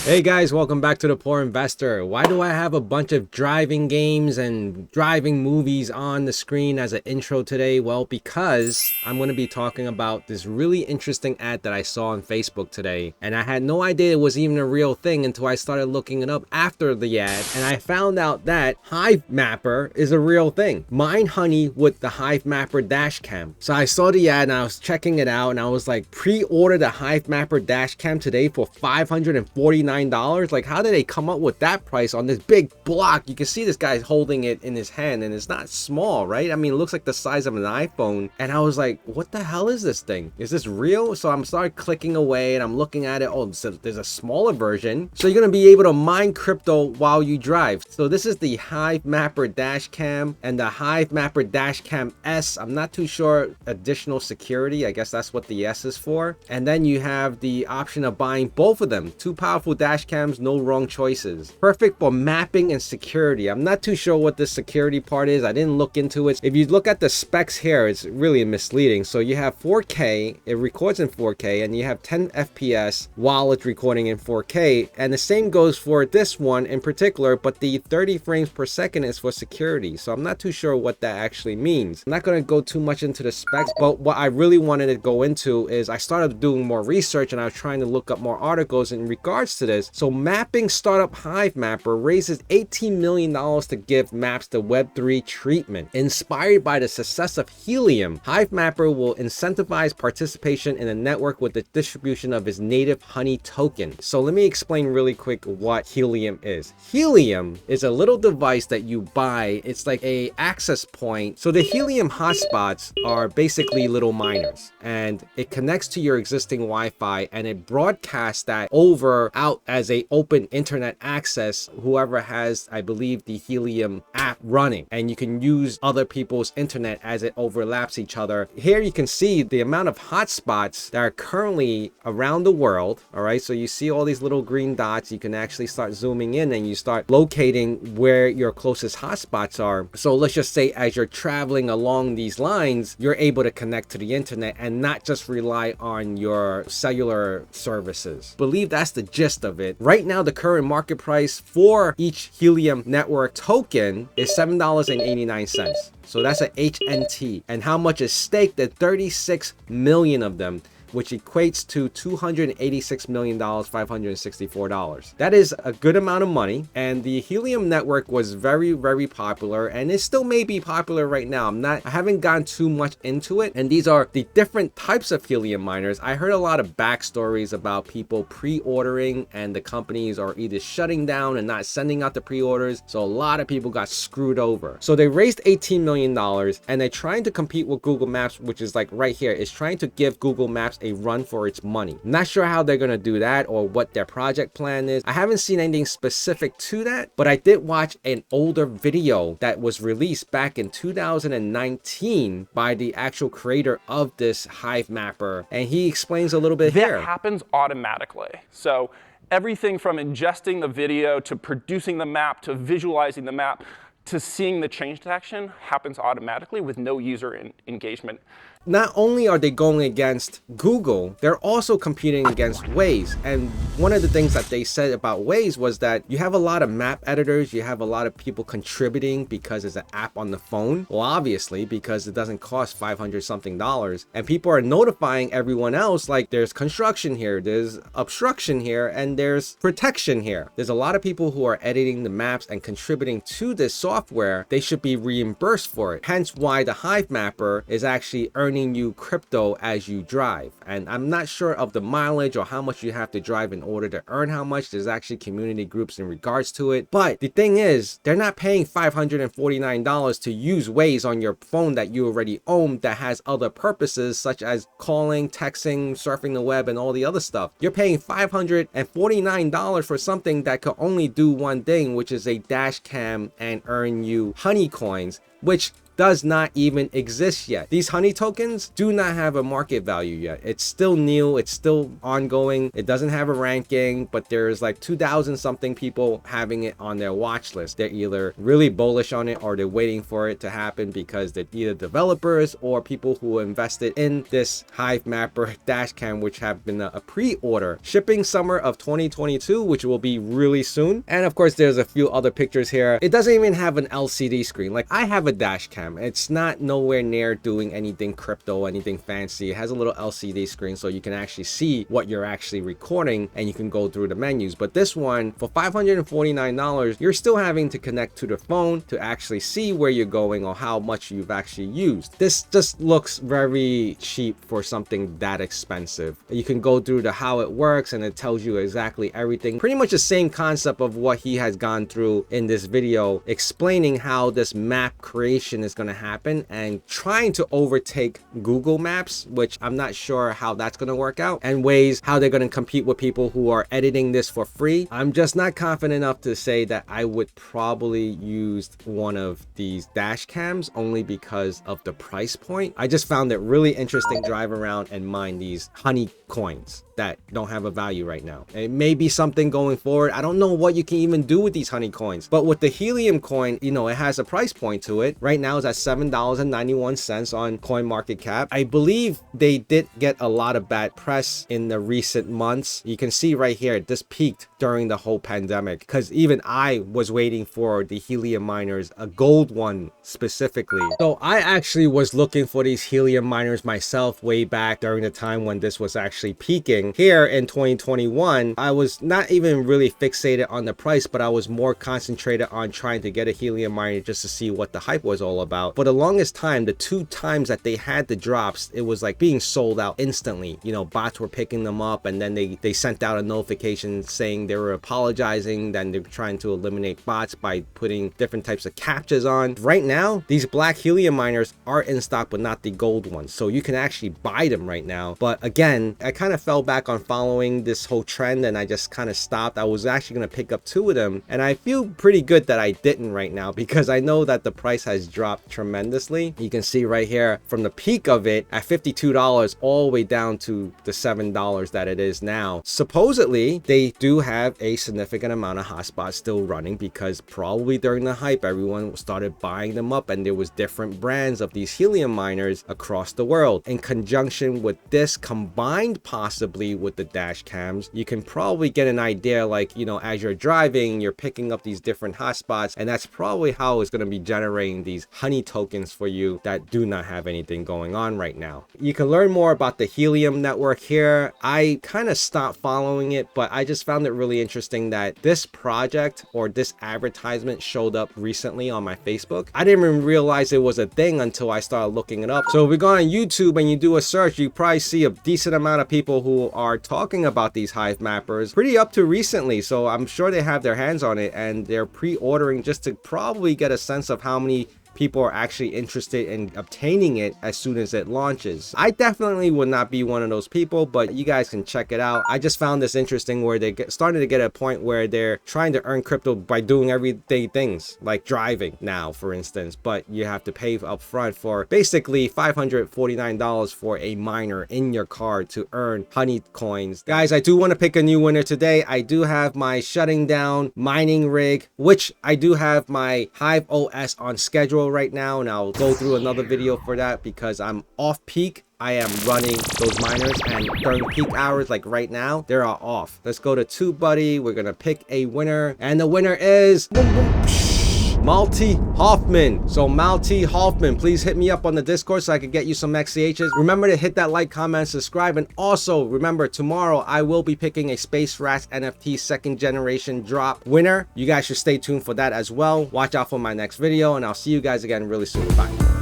Hey guys, welcome back to The Poor Investor. Why do I have a bunch of driving games and driving movies on the screen as an intro today? Well, because I'm going to be talking about this really interesting ad that I saw on Facebook today. And I had no idea it was even a real thing until I started looking it up after the ad. And I found out that Hivemapper is a real thing. Mine honey with the Hivemapper Dashcam. So I saw the ad and I was checking it out and I was like, pre-order the Hivemapper Dashcam today for $549. Like, how did they come up with that price on this big block? You can see this guy's holding it in his hand and it's not small, right? I mean, it looks like the size of an iPhone. And I was like, what the hell is this thing? Is this real? So I'm started clicking away and I'm looking at it. Oh, so there's a smaller version. So you're going to be able to mine crypto while you drive. So this is the Hivemapper Dashcam and the Hivemapper Dashcam S. I'm not too sure. Additional security. I guess that's what the S is for. And then you have the option of buying both of them. Two powerful dash cams, no wrong choices. Perfect for mapping and security. I'm not too sure what the security part is. I didn't look into it. If you look at the specs here, it's really misleading. So you have 4K, it records in 4K, and you have 10 FPS while it's recording in 4K. And the same goes for this one in particular, but the 30 frames per second is for security. So I'm not too sure what that actually means. I'm not going to go too much into the specs, but what I really wanted to go into is I started doing more research and I was trying to look up more articles in regards to this. So mapping startup Hivemapper raises $18 million to give maps the Web3 treatment. Inspired by the success of Helium, Hivemapper will incentivize participation in the network with the distribution of its native honey token. So let me explain really quick what Helium is. Helium is a little device that you buy. It's like a access point. So the Helium hotspots are basically little miners, and it connects to your existing Wi-Fi and it broadcasts that over out as a open internet access. Whoever has, I believe, the Helium app running, and you can use other people's internet as it overlaps each other. Here you can see the amount of hotspots that are currently around the world. All right, so you see all these little green dots. You can actually start zooming in and you start locating where your closest hotspots are. So let's just say as you're traveling along these lines, you're able to connect to the internet and not just rely on your cellular services. I believe that's the gist of it. Right now, the current market price for each Helium network token is $7.89. So that's an HNT. And how much is staked? At 36 million of them, which equates to $286,564. That is a good amount of money. And the Helium network was very, very popular, and it still may be popular right now. I haven't gone too much into it. And these are the different types of Helium miners. I heard a lot of backstories about people pre-ordering and the companies are either shutting down and not sending out the pre-orders. So a lot of people got screwed over. So they raised $18 million and they're trying to compete with Google Maps, which is like right here. It's trying to give Google Maps a run for its money. Not sure how they're going to do that or what their project plan is. I haven't seen anything specific to that, but I did watch an older video that was released back in 2019 by the actual creator of this Hivemapper, and he explains a little bit here. That happens automatically. So everything from ingesting the video to producing the map to visualizing the map to seeing the change detection happens automatically with no user engagement. Not only are they going against Google, they're also competing against Waze. And one of the things that they said about Waze was that you have a lot of map editors, you have a lot of people contributing because it's an app on the phone. Well, obviously, because it doesn't cost $500 something. And people are notifying everyone else, like there's construction here, there's obstruction here, and there's protection here. There's a lot of people who are editing the maps and contributing to this software. They should be reimbursed for it. Hence why the Hivemapper is actually earning you crypto as you drive. And I'm not sure of the mileage or how much you have to drive in order to earn how much. There's actually community groups in regards to it. But the thing is, they're not paying $549 to use Waze on your phone that you already own that has other purposes such as calling, texting, surfing the web, and all the other stuff. You're paying $549 for something that could only do one thing, which is a dash cam and earn you honey coins, which does not even exist yet. These honey tokens do not have a market value yet. It's still new, it's still ongoing, it doesn't have a ranking, but there's like 2,000 something people having it on their watch list. They're either really bullish on it or they're waiting for it to happen because they're either developers or people who invested in this Hivemapper Dashcam, which have been a pre-order, shipping summer of 2022, which will be really soon. And of course there's a few other pictures here. It doesn't even have an LCD screen. Like, I have a Dashcam, it's not nowhere near doing anything crypto, anything fancy. It has a little LCD screen so you can actually see what you're actually recording and you can go through the menus. But this one, for $549, you're still having to connect to the phone to actually see where you're going or how much you've actually used. This just looks very cheap for something that expensive. You can go through the how it works and it tells you exactly everything. Pretty much the same concept of what he has gone through in this video, explaining how this map creation is going to happen and trying to overtake Google Maps, which I'm not sure how that's going to work out, and ways how they're going to compete with people who are editing this for free. I'm just not confident enough to say that I would probably use one of these dash cams only because of the price point. I just found it really interesting to drive around and mine these honey coins that don't have a value right now. It may be something going forward. I don't know what you can even do with these honey coins, but with the helium coin, you know, it has a price point to it. Right now it's at $7.91 on CoinMarketCap. I believe they did get a lot of bad press in the recent months. You can see right here, this peaked during the whole pandemic because even I was waiting for the helium miners, a gold one specifically. So I actually was looking for these helium miners myself way back during the time when this was actually peaking. Here in 2021, I was not even really fixated on the price, but I was more concentrated on trying to get a helium miner just to see what the hype was all about. For the longest time, the 2 times that they had the drops, it was like being sold out instantly. You know, bots were picking them up and then they sent out a notification saying they were apologizing, then they're trying to eliminate bots by putting different types of captchas on. Right now, these black helium miners are in stock, but not the gold ones. So you can actually buy them right now. But again, I kind of fell back on following this whole trend and I just kind of stopped. I was actually going to pick up 2 of them and I feel pretty good that I didn't right now because I know that the price has dropped tremendously. You can see right here from the peak of it at $52 all the way down to the $7 that it is now. Supposedly they do have a significant amount of hotspots still running because probably during the hype everyone started buying them up and there was different brands of these helium miners across the world. In conjunction with this, combined possibly with the dash cams, you can probably get an idea, like, you know, as you're driving you're picking up these different hotspots, and that's probably how it's going to be generating these honey tokens for you that do not have anything going on right now. You can learn more about the helium network here. I kind of stopped following it, but I just found it really interesting that this project or this advertisement showed up recently on my Facebook. I didn't even realize it was a thing until I started looking it up. So if we go on YouTube and you do a search, you probably see a decent amount of people who are talking about these Hivemappers pretty up to recently. So I'm sure they have their hands on it and they're pre-ordering just to probably get a sense of how many people are actually interested in obtaining it as soon as it launches. I definitely would not be one of those people, but you guys can check it out. I just found this interesting where they starting to get a point where they're trying to earn crypto by doing everyday things like driving now, for instance, but you have to pay up front for basically $549 for a miner in your car to earn honey coins. Guys, I do want to pick a new winner today. I do have my shutting down mining rig, which I do have my Hive OS on schedule right now, and I'll go through another video for that because I'm off peak. I am running those miners, and during peak hours like right now, they are off. Let's go to TubeBuddy. We're gonna pick a winner, and the winner is Malty Hoffman. So Malty Hoffman, please hit me up on the Discord so I can get you some XCHs. Remember to hit that like, comment, subscribe, and also remember tomorrow I will be picking a Space Rats NFT 2nd generation drop winner. You guys should stay tuned for that as well. Watch out for my next video, and I'll see you guys again really soon. Bye.